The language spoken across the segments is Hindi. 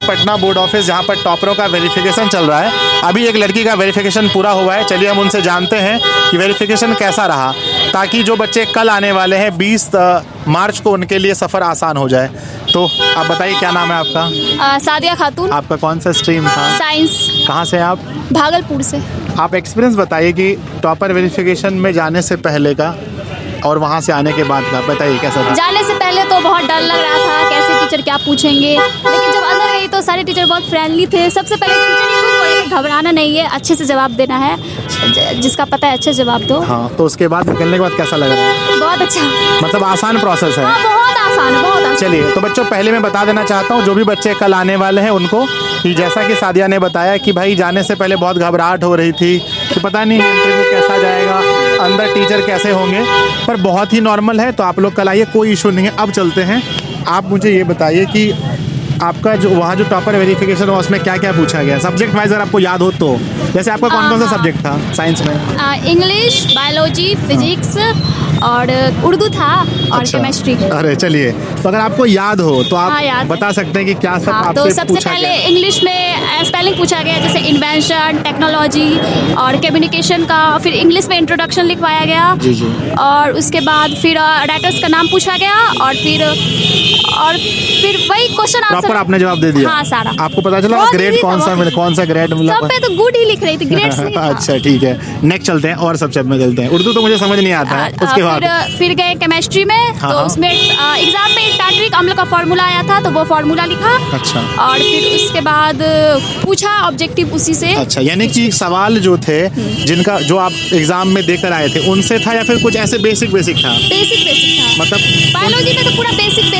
पटना बोर्ड ऑफिस, जहाँ पर टॉपरों का वेरिफिकेशन चल रहा है। अभी एक लड़की का वेरिफिकेशन पूरा हुआ है, चलिए हम उनसे जानते हैं कि वेरिफिकेशन कैसा रहा, ताकि जो बच्चे कल आने वाले हैं 20 मार्च को, उनके लिए सफ़र आसान हो जाए। तो आप बताइए, क्या नाम है आपका? सादिया खातून। आपका कौन सा स्ट्रीम था? साइंस। कहाँ से हैं आप? भागलपुर से। आप एक्सपीरियंस बताइए कि टॉपर वेरिफिकेशन में जाने से पहले का और वहाँ से आने के बाद का, बताइए कैसा था? जाने से पहले तो बहुत डर लग रहा था, कैसे टीचर क्या पूछेंगे, लेकिन जब अंदर गई तो सारे टीचर बहुत फ्रेंडली थे। सबसे पहले टीचर ये बोले कि घबराना नहीं है, अच्छे से जवाब देना है, जिसका पता है अच्छे जवाब दो। हाँ, तो उसके बाद निकलने के बाद कैसा लग रहा है? बहुत अच्छा, मतलब आसान प्रोसेस है? हाँ बहुत आसान है, बहुत आसान। चलिए, तो बच्चों पहले मैं बता देना चाहता हूँ जो भी बच्चे कल आने वाले हैं उनको, कि जैसा कि सादिया ने बताया कि भाई जाने से पहले बहुत घबराहट हो रही थी कि पता नहीं इंटरव्यू कैसा जाएगा, अंदर टीचर कैसे होंगे, पर बहुत ही नॉर्मल है। तो आप लोग कल आइए, कोई इशू नहीं है। अब चलते हैं, आप मुझे ये बताइए कि आपका जो वहाँ जो टॉपर वेरिफिकेशन हुआ उसमें क्या क्या पूछा गया, सब्जेक्ट वाइज अगर आपको याद हो तो। जैसे आपका कौन कौन सा सब्जेक्ट था साइंस में? इंग्लिश, बायोलॉजी, फिजिक्स और उर्दू था और केमिस्ट्री। अरे चलिए, तो अगर आपको याद हो तो आप हाँ, बता सकते हैं कि क्या सब आपसे तो सबसे पूछा पहले गया? इंग्लिश में स्पेलिंग पूछा गया, जैसे इन्वेंशन, टेक्नोलॉजी और कम्युनिकेशन का। फिर इंग्लिश में इंट्रोडक्शन लिखवाया गया। जी जी। और उसके बाद फिर राइटर्स का नाम पूछा गया और फिर वही क्वेश्चन आंसर। प्रॉपर आपने जवाब दे दिया? हाँ, सारा। आपको पता चला बहुत ग्रेड easy था, कौन सा बहुत मिला, कौन सा ग्रेड मिला? सब पे तो गुड ही लिख रही थी, ग्रेड्स नहीं था। अच्छा ठीक है, नेक्स्ट चलते हैं और सब्जेक्ट में चलते हैं। उर्दू तो मुझे समझ नहीं आता है। उसके बाद फिर गए केमिस्ट्री में। हाँ, तो हाँ। उसमें एग्जाम में टार्टरिक अम्ल का फॉर्मूला आया था, तो वो फॉर्मूला लिखा। अच्छा। और फिर उसके बाद पूछा ऑब्जेक्टिव उसी से। अच्छा, यानी कि सवाल जो थे जिनका जो आप एग्जाम में देकर आए थे उनसे था, या फिर कुछ ऐसे बेसिक था? बेसिक था, मतलब बायोलॉजी में तो पूरा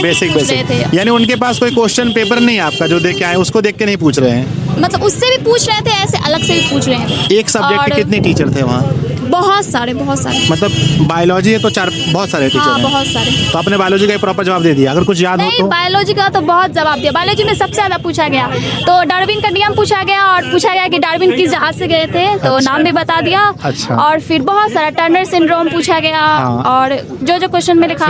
बेसिक पूछ रहे थे। यानी उनके पास कोई क्वेश्चन पेपर नहीं है आपका जो दे के आए, उसको देख के नहीं पूछ रहे हैं? मतलब उससे भी पूछ रहे थे, ऐसे अलग से भी पूछ रहे हैं। एक सब्जेक्ट के और कितने टीचर थे वहाँ? बहुत सारे। मतलब बायोलॉजी है तो बहुत सारे टीचर हाँ, हैं। बहुत सारे। तो आपने बायोलॉजी का प्रॉपर जवाब दे दिया? अगर कुछ याद हो नहीं, तो? बायोलॉजी का तो बहुत जवाब दिया। बायोलॉजी में सबसे ज्यादा पूछा गया तो डार्विन का नियम पूछा गया, और पूछा गया कि डार्विन किस जहाज से गए थे, तो अच्छा। नाम भी बता दिया। अच्छा। और फिर बहुत सारा टर्नर सिंड्रोम पूछा गया। हाँ। और जो क्वेश्चन में लिखा।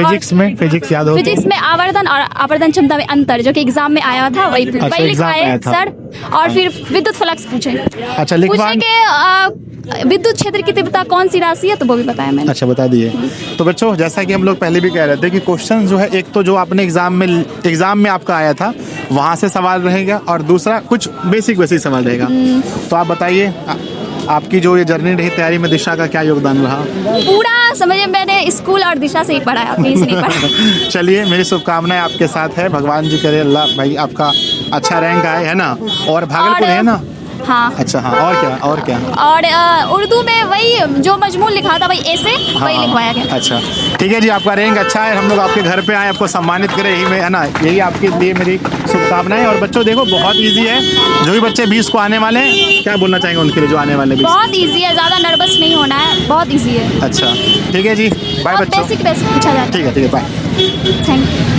फिजिक्स याद हो? फिजिक्स में आवर्धन और आवर्धन क्षमता में अंतर, जो कि एग्जाम में आया था, वही अच्छा, वही एग्जाम में लिखवाए आया था। सर। और फिर विद्युत फ्लक्स पूछे। अच्छा, लिखवा के विद्युत क्षेत्र की तीव्रता कौन सी राशि है, तो वो भी बताया मैंने। अच्छा, बता दिए। तो बच्चों, जैसा कि हम लोग पहले भी कह रहे थे कि क्वेश्चन जो है, एक तो जो आपने एग्जाम में आपका आया था वहाँ से सवाल रहेगा, और दूसरा कुछ बेसिक सवाल रहेगा। तो आप बताइए, आपकी जो ये जर्नी रही तैयारी में, दिशा का क्या योगदान रहा? पूरा समझिए, मैंने स्कूल और दिशा से ही पढ़ा है, कहीं से नहीं पढ़ा। चलिए, मेरी शुभकामनाएं आपके साथ है, भगवान जी करे अल्लाह भाई आपका अच्छा रैंक आए, है ना? और भागलपुर है ना? हाँ। अच्छा, हाँ। और क्या? और उर्दू में वही जो मजमून लिखा था, वही ऐसे वही लिखवाया गया। अच्छा, ठीक है जी, आपका रैंक अच्छा है, हम लोग आपके घर पे आए आपको सम्मानित करें, यही में है ना, यही आपके लिए मेरी शुभकामनाएं। और बच्चों देखो, बहुत ईजी है, जो भी बच्चे 20 को आने वाले हैं, क्या बोलना चाहेंगे उनके लिए जो आने वाले 20? बहुत ईजी है, ज़्यादा नर्वस नहीं होना है, बहुत ईजी है। अच्छा, ठीक है जी, बाय बच्चों। बेसिक पूछा जाता है। ठीक है, बाय। Thank you.